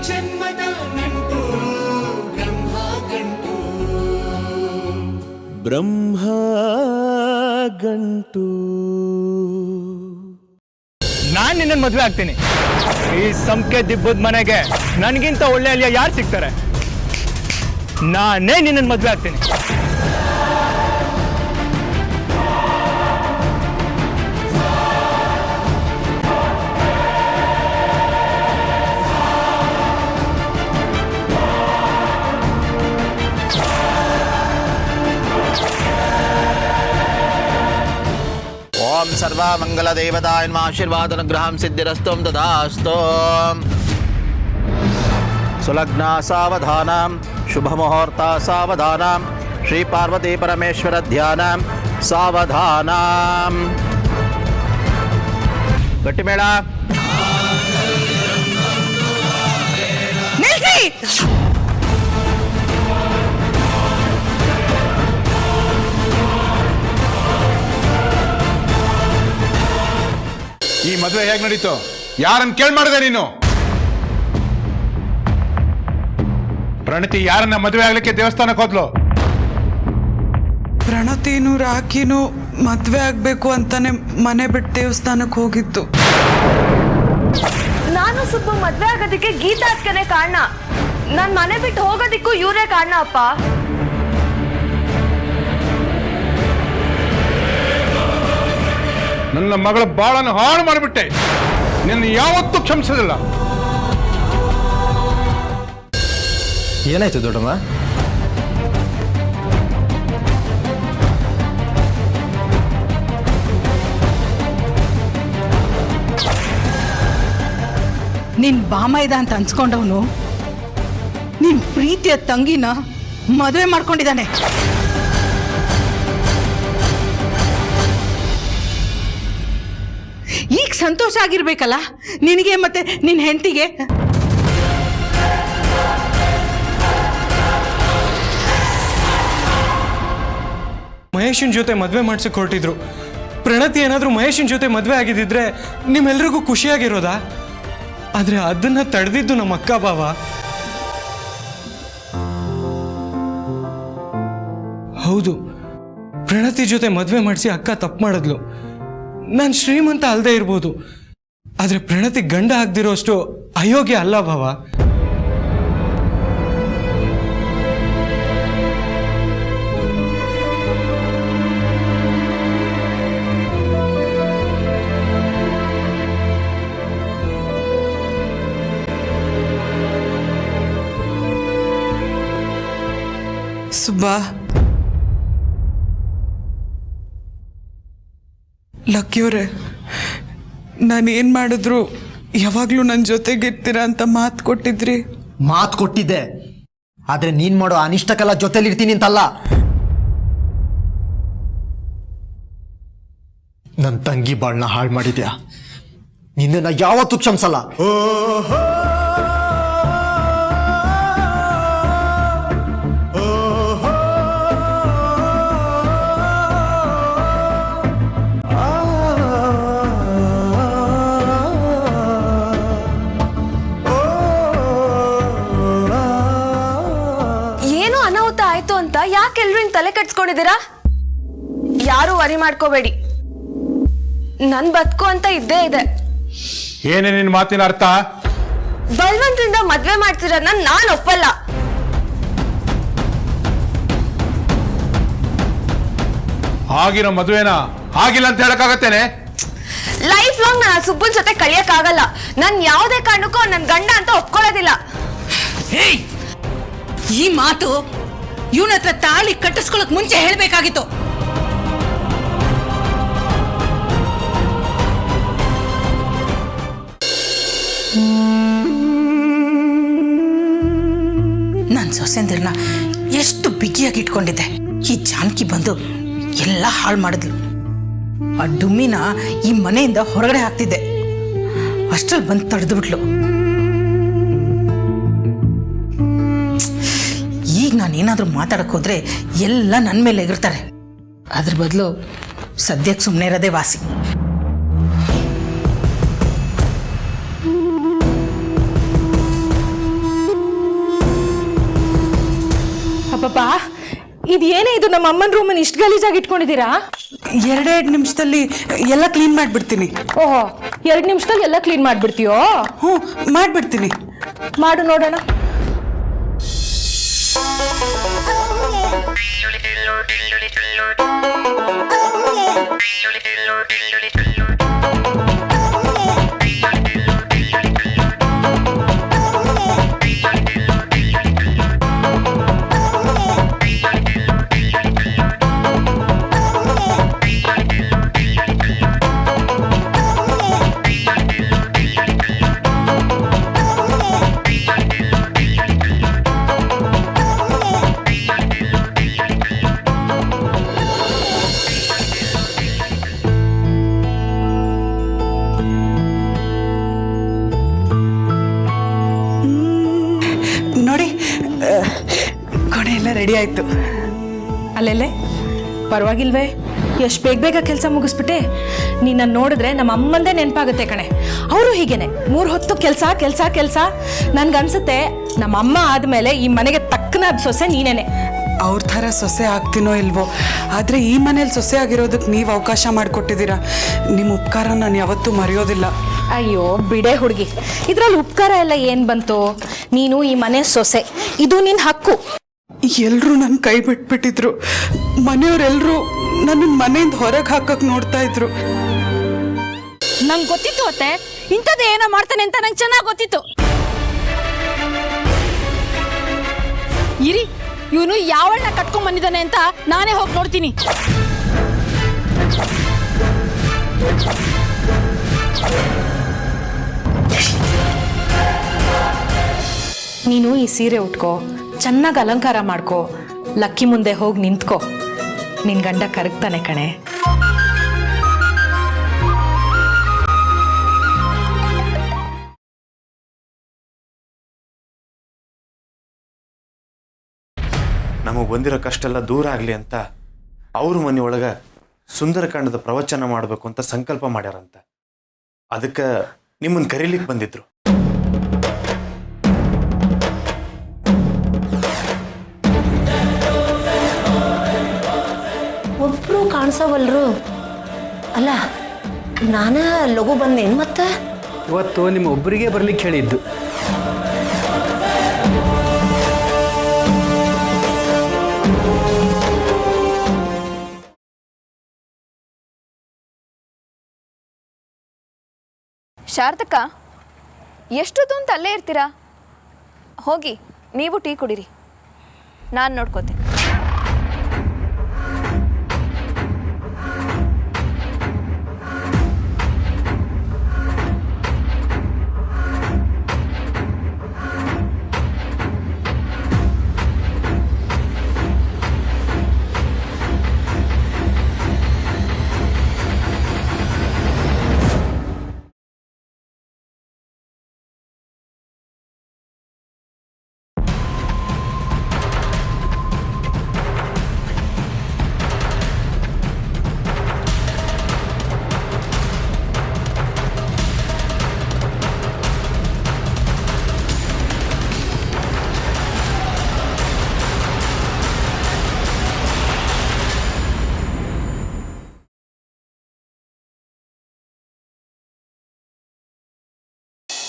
ಜನ್ಮದ ನಂಟು ಬ್ರಹ್ಮ ಗಂಟು ಬ್ರಹ್ಮ ಗಂಟು. ನಾನ್ ನಿನ್ನ ಮದುವೆ ಆಗ್ತೀನಿ. ಈ ಸಂಖ್ಯೆ ದಿಬ್ಬದ ಮನೆಗೆ ನನಗಿಂತ ಒಳ್ಳೆ ಅಲ್ಲಿಯ ಯಾರು ಸಿಗ್ತಾರೆ? ನಾನೇ ನಿನ್ನ ಮದುವೆ ಆಗ್ತೀನಿ. ओम सर्वमंगल देवताय नमः आशीर्वाद अनुग्रहं सिद्धिरस्तु तदास्तु. सुलग्ना सावधानं शुभ मुहूर्ता सावधानं श्री पार्वती परमेश्वर ध्यानं सावधानं. गट्टी मेಳ ಈ ಮದುವೆ ಹೇಗೆ ನಡೀತು? ಯಾರನ್ನ ಕೇಳಿ ಮಾಡಿದೆ ನೀನು? ಪ್ರಣತಿ ಯಾರನ್ನ ಮದುವೆ ಆಗ್ಲಿಕ್ಕೆ ದೇವಸ್ಥಾನಕ್ಕೆ ಹೋದ್ಲು? ಪ್ರಣತಿನೂ ರಾಖಿನೂ ಮದ್ವೆ ಆಗ್ಬೇಕು ಅಂತಾನೆ ಮನೆ ಬಿಟ್ಟು ದೇವಸ್ಥಾನಕ್ಕೆ ಹೋಗಿತ್ತು. ನಾನು ಸುಬ್ಬ ಮದ್ವೆ ಆಗೋದಕ್ಕೆ ಗೀತಾ ಅಕ್ಕನೇ ಕಾರಣ. ನನ್ ಮನೆ ಬಿಟ್ಟು ಹೋಗೋದಿಕ್ಕೂ ಇವರೇ ಕಾರಣ ಅಪ್ಪ. ನನ್ನ ಮಗಳ ಬಾಳನ್ನು ಹಾಳು ಮಾಡಿಬಿಟ್ಟೆ. ನಿನ್ನ ಯಾವತ್ತೂ ಕ್ಷಮಿಸೋದಿಲ್ಲ. ಏನಾಯ್ತು ದೊಡ್ಡಮ್ಮ? ನಿನ್ ಬಾಮೈದ ಅಂತ ಅನ್ಸ್ಕೊಂಡವನು ನಿನ್ ಪ್ರೀತಿಯ ತಂಗಿನ ಮದುವೆ ಮಾಡ್ಕೊಂಡಿದ್ದಾನೆ. ಈಗ ಸಂತೋಷ ಆಗಿರ್ಬೇಕಲ್ಲ ನಿನಗೆ ಮತ್ತೆ ನಿನ್ ಹೆಂಡತಿಗೆ. ಮಹೇಶನ್ ಜೊತೆ ಮದುವೆ ಮಾಡ್ಸಕ್ ಹೊರಟಿದ್ರು. ಪ್ರಣತಿ ಏನಾದ್ರೂ ಮಹೇಶನ್ ಜೊತೆ ಮದುವೆ ಆಗಿದ್ದಿದ್ರೆ ನಿಮ್ಮೆಲ್ರಿಗೂ ಖುಷಿಯಾಗಿರೋದಾ? ಆದ್ರೆ ಅದನ್ನ ತಡೆದಿದ್ದು ನಮ್ಮ ಅಕ್ಕ ಬಾವ. ಹೌದು, ಪ್ರಣತಿ ಜೊತೆ ಮದುವೆ ಮಾಡಿಸಿ ಅಕ್ಕ ತಪ್ಪು ಮಾಡಿದ್ಲು. ನಾನು ಶ್ರೀಮಂತ ಅಲ್ಲದೆ ಇರ್ಬೋದು, ಆದ್ರೆ ಪ್ರಣತಿ ಗಂಡ ಆಗದಿರೋಷ್ಟು ಅಯೋಗ್ಯ ಅಲ್ಲ ಭಾವ. ಸುಬ್ಬಾ, ಲಕ್ಕಿಯವರೇ, ನಾನು ಏನು ಮಾಡಿದ್ರು ಯಾವಾಗಲೂ ನನ್ನ ಜೊತೆಗಿರ್ತೀರಾ ಅಂತ ಮಾತು ಕೊಟ್ಟಿದ್ರಿ. ಮಾತು ಕೊಟ್ಟಿದ್ದೆ, ಆದ್ರೆ ನೀನ್ ಮಾಡೋ ಅನಿಷ್ಟಕ್ಕೆಲ್ಲ ಜೊತೆಲಿರ್ತೀನಿ ಅಂತಲ್ಲ. ನನ್ನ ತಂಗಿ ಬಾಳ್ನ ಹಾಳು ಮಾಡಿದ್ಯಾ, ನಿನ್ನ ಯಾವತ್ತೂ ಕ್ಷಮಿಸಲ್ಲ. ಯಾಕೆಲ್ರು ಹಿಂಗ್ ತಲೆ ಕೆಡ್ಸ್ಕೊಂಡಿದ್ದೀರಾ? ಯಾರು ವರಿ ಮಾಡ್ಕೋಬೇಡಿ, ನನ್ ಬದುಕು ಅಂತ ಇದ್ದೇ ಇದೆ. ಏನೇ ನಿನ್ ಮಾತಿನ ಅರ್ಥ? ಬಲವಂತದಿಂದ ಮದ್ವೆ ಮಾಡ್ತಿರೋದನ್ನ ನಾನ್ ಒಪ್ಪಲ್ಲ. ಆಗಿರೋ ಮದುವೆನ ಆಗಿಲ್ಲ ಅಂತ ಹೇಳಕ್ಕಾಗತ್ತೇನೆ? ಲೈಫ್ ಲಾಂಗ್ ನಾನು ಸುಬ್ಬನ್ ಜೊತೆ ಕಳಿಯಕ್ ಆಗಲ್ಲ. ನನ್ ಯಾವುದೇ ಕಾರಣಕ್ಕೂ ನನ್ ಗಂಡ ಅಂತ ಒಪ್ಕೊಳ್ಳೋದಿಲ್ಲ. ಈ ಮಾತು ಇವನ ಹತ್ರ ತಾಳಿ ಕಟ್ಟಿಸ್ಕೊಳಕ್ ಮುಂಚೆ ಹೇಳ್ಬೇಕಾಗಿತ್ತು. ನನ್ ಸೊಸೆಂದಿರ್ನ ಎಷ್ಟು ಬಿಗಿಯಾಗಿ ಇಟ್ಕೊಂಡಿದ್ದೆ. ಈ ಜಾನಕಿ ಬಂದು ಎಲ್ಲ ಹಾಳು ಮಾಡಿದ್ಲು. ಆ ಡುಮ್ಮಿನ ಈ ಮನೆಯಿಂದ ಹೊರಗಡೆ ಹಾಕ್ತಿದ್ದೆ, ಅಷ್ಟ್ರಲ್ಲಿ ಬಂದು ತಡೆದು ಬಿಟ್ಲು. ಈಗ ನಾನೇನಾದ್ರೂ ಮಾತಾಡಕ್ ಹೋದ್ರೆ ಎಲ್ಲ ನನ್ನ ಮೇಲೆ ಎಗರ್ತಾರೆ. ಅದ್ರ ಬದಲು ಸದ್ಯಕ್ಕೆ ಸುಮ್ಮನೆ ಇರೋದೇ ವಾಸಿ. ಇದೇನೇ ಇದು ನಮ್ಮ ಅಮ್ಮನ ರೂಮನ್ನು ಇಷ್ಟು ಗಲೀಜಾಗಿ ಇಟ್ಕೊಂಡಿದ್ದೀರಾ? 2 ನಿಮಿಷದಲ್ಲಿ ಎಲ್ಲ ಕ್ಲೀನ್ ಮಾಡಿಬಿಡ್ತೀನಿ. ಓಹೋ, 2 ನಿಮಿಷದಲ್ಲಿ ಎಲ್ಲ ಕ್ಲೀನ್ ಮಾಡ್ಬಿಡ್ತೀಯೋ? ಹ್ಞೂ, ಮಾಡಿಬಿಡ್ತೀನಿ. ಮಾಡು ನೋಡೋಣ. ನೋಡಿ, ಕೊನೆ ಎಲ್ಲ ರೆಡಿ ಆಯಿತು. ಅಲ್ಲೆಲ್ಲೇ ಪರವಾಗಿಲ್ವೇ? ಎಷ್ಟು ಬೇಗ ಬೇಗ ಕೆಲಸ ಮುಗಿಸ್ಬಿಟ್ಟೆ. ನೀನು ನೋಡಿದ್ರೆ ನಮ್ಮ ಅಮ್ಮಂದೇ ನೆನಪಾಗುತ್ತೆ ಕಣೆ. ಅವರು ಹೀಗೇನೆ 3 ಹೊತ್ತು ಕೆಲಸ ಕೆಲಸ ಕೆಲಸ. ನನ್ಗನ್ಸುತ್ತೆ ನಮ್ಮ ಅಮ್ಮ ಆದಮೇಲೆ ಈ ಮನೆಗೆ ತಕ್ಕನಾದ ಸೊಸೆ ನೀನೇನೆ. ಅವ್ರ ಥರ ಸೊಸೆ ಆಗ್ತೀನೋ ಇಲ್ವೋ, ಆದರೆ ಈ ಮನೇಲಿ ಸೊಸೆ ಆಗಿರೋದಕ್ಕೆ ನೀವು ಅವಕಾಶ ಮಾಡಿಕೊಟ್ಟಿದ್ದೀರಾ. ನಿಮ್ಮ ಉಪಕಾರ ನಾನು ಯಾವತ್ತೂ ಮರೆಯೋದಿಲ್ಲ. ಅಯ್ಯೋ ಬಿಡೆ ಹುಡುಗಿ, ಇದ್ರಲ್ಲಿ ಉಪಕಾರ ಎಲ್ಲ ಏನು ಬಂತು? ನೀನು ಈ ಮನೆ ಸೊಸೆ, ಇದು ನಿನ್ನ ಹಕ್ಕು. ಎಲ್ಲರೂ ನನ್ನ ಕೈ ಬಿಟ್ಬಿಟ್ಟಿದ್ರು. ಮನೆಯವರೆಲ್ಲರೂ ನನ್ನ ಮನೆಯಿಂದ ಹೊರಗೆ ಹಾಕಕ್ಕೆ ನೋಡ್ತಾ ಇದ್ರು. ನಂಗೆ ಗೊತ್ತಿತ್ತು ಅತ್ತೆ, ಇಂಥದ್ದು ಏನೋ ಮಾಡ್ತಾನೆ ಅಂತ ನಂಗೆ ಚೆನ್ನಾಗಿ ಗೊತ್ತಿತ್ತು. ಇರಿ, ಇವನು ಯಾವಳನ್ನ ಕಟ್ಕೊಂಡ್ ಬಂದಿದ್ದಾನೆ ಅಂತ ನಾನೇ ಹೋಗಿ ನೋಡ್ತೀನಿ. ನೀನು ಈ ಸೀರೆ ಉಟ್ಕೋ, ಚೆನ್ನಾಗಿ ಅಲಂಕಾರ ಮಾಡ್ಕೋ, ಲಕ್ಕಿ ಮುಂದೆ ಹೋಗಿ ನಿಂತ್ಕೋ. ನಿನ್ ಗಂಡ ಕರಗ್ತಾನೆ ಕಣೆ. ನಮಗೆ ಬಂದಿರೋ ಕಷ್ಟ ಎಲ್ಲ ದೂರ ಆಗಲಿ ಅಂತ ಅವ್ರ ಮನೆಯೊಳಗೆ ಸುಂದರಕಾಂಡದ ಪ್ರವಚನ ಮಾಡಬೇಕು ಅಂತ ಸಂಕಲ್ಪ ಮಾಡ್ಯಾರಂತ. ಅದಕ್ಕೆ ನಿಮ್ಮನ್ನು ಕರೀಲಿಕ್ಕೆ ಬಂದಿದ್ರು. ಒಬ್ರು ಕಾಣಿಸವಲ್ರು. ಅಲ್ಲ, ನಾನ ಲಘು ಬಂದೇನು ಮತ್ತೆ? ಇವತ್ತು ನಿಮ್ಮ ಒಬ್ಬರಿಗೆ ಬರ್ಲಿಕ್ಕೆ ಹೇಳಿದ್ದು. ಶಾರದಕ್ಕ, ಎಷ್ಟೊತ್ತು ಅಂತ ಅಲ್ಲೇ ಇರ್ತೀರಾ? ಹೋಗಿ ನೀವು ಟೀ ಕುಡೀರಿ, ನಾನು ನೋಡ್ಕೋತೀನಿ.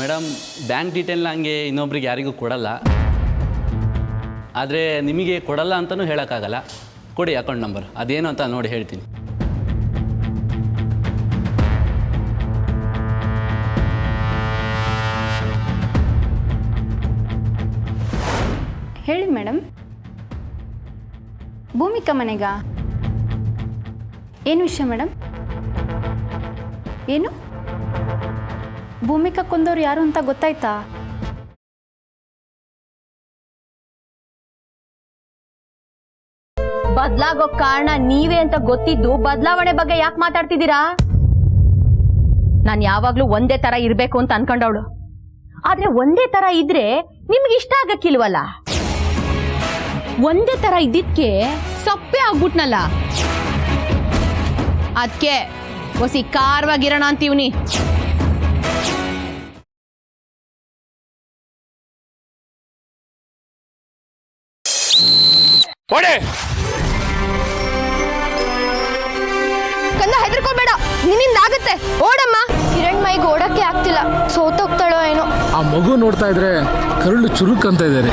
ಮೇಡಮ್, ಬ್ಯಾಂಕ್ ಡೀಟೇಲ್ನ ಹಂಗೆ ಇನ್ನೊಬ್ರಿಗೆ ಯಾರಿಗೂ ಕೊಡಲ್ಲ. ಆದರೆ ನಿಮಗೆ ಕೊಡಲ್ಲ ಅಂತಲೂ ಹೇಳೋಕ್ಕಾಗಲ್ಲ. ಕೊಡಿ ಅಕೌಂಟ್ ನಂಬರ್, ಅದೇನು ಅಂತ ನೋಡಿ ಹೇಳ್ತೀನಿ. ಹೇಳಿ ಮೇಡಮ್. ಭೂಮಿಕಾ ಮನೆಗ ಏನು ವಿಷಯ ಮೇಡಮ್? ಏನು ಭೂಮಿಕಾ ಕೊಂದವ್ರು ಯಾರು ಅಂತ ಗೊತ್ತಾಯ್ತಾ? ಬದ್ಲಾಗೋ ಕಾರಣ ನೀವೇ ಅಂತ ಗೊತ್ತಿದ್ದು ಬದಲಾವಣೆ ಬಗ್ಗೆ ಯಾಕೆ ಮಾತಾಡ್ತಿದ್ದೀರಾ? ನಾನು ಯಾವಾಗ್ಲೂ ಒಂದೇ ತರ ಇರ್ಬೇಕು ಅಂತ ಅನ್ಕೊಂಡವಳು. ಆದ್ರೆ ಒಂದೇ ತರ ಇದ್ರೆ ನಿಮ್ಗೆ ಇಷ್ಟ ಆಗಕ್ಕಿಲ್ವಲ್ಲ. ಒಂದೇ ತರ ಇದ್ದಿದ್ಕೆ ಸಪ್ಪೆ ಆಗ್ಬಿಟ್ನಲ್ಲ, ಅದಕ್ಕೆ ಹೊಸಿ ಕಾರವಾಗಿರೋಣ ಅಂತೀವ್ನಿ. ಕೊಡೆ ನಿನ್ನಿಂದಾಗತ್ತೆ, ಓಡಮ್ಮ. ಕಿರಣ್ ಮೈಗೆ ಓಡಕ್ಕೆ ಆಗ್ತಿಲ್ಲ, ಸೋತೋಗ್ತಾಳೋ ಏನೋ. ಆ ಮಗು ನೋಡ್ತಾ ಇದ್ರೆ ಕರುಳು ಚುರುಕ್ ಅಂತ ಇದ್ದಾರೆ.